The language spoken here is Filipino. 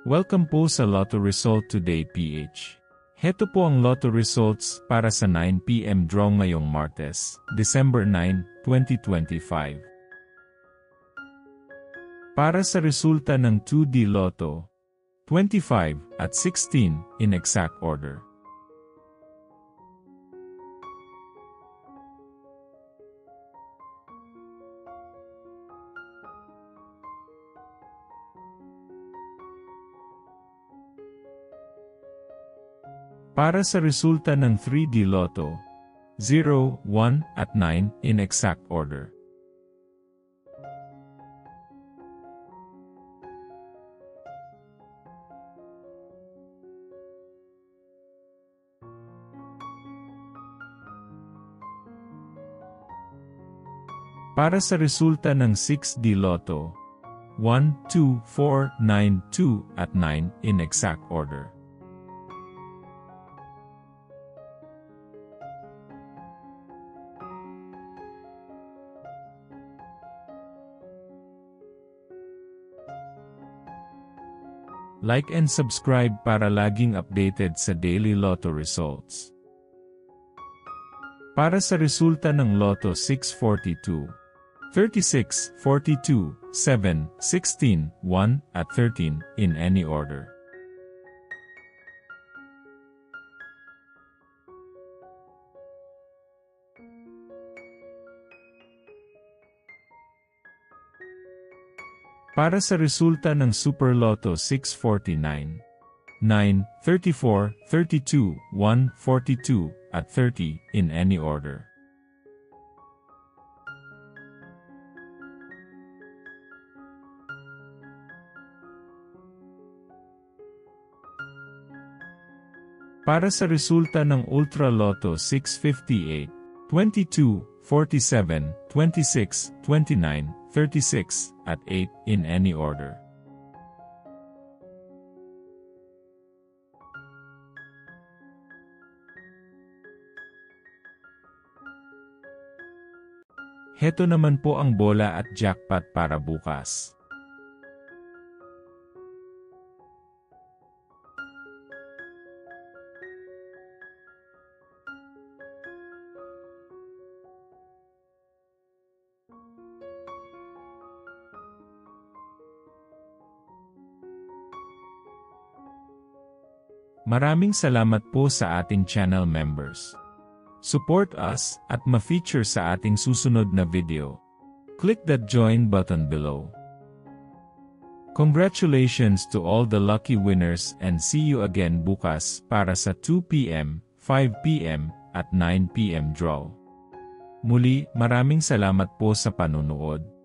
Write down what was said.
Welcome po sa Lotto Result Today PH. Heto po ang Lotto Results para sa 9 PM draw ngayong Martes, December 9, 2025. Para sa resulta ng 2D Lotto, 25 at 16 in exact order. Para sa resulta ng 3D Lotto, 0, 1 at 9 in exact order. Para sa resulta ng 6D Lotto, 1, 2, 4, 9, 2 at 9 in exact order. Like and subscribe para laging updated sa daily Lotto results. Para sa resulta ng Lotto 642, 36, 42, 7, 16, 1 at 13 in any order. Para sa resulta ng Super Lotto 649, 9, 34, 32, 1, 42, at 30 in any order. Para sa resulta ng Ultra Lotto 658, 22, 47, 26, 29, 36, at 8 in any order. Heto naman po ang bola at jackpot para bukas. Maraming salamat po sa ating channel members. Support us at ma-feature sa ating susunod na video. Click that join button below. Congratulations to all the lucky winners and see you again bukas para sa 2 PM, 5 PM at 9 PM draw. Muli, maraming salamat po sa panunood.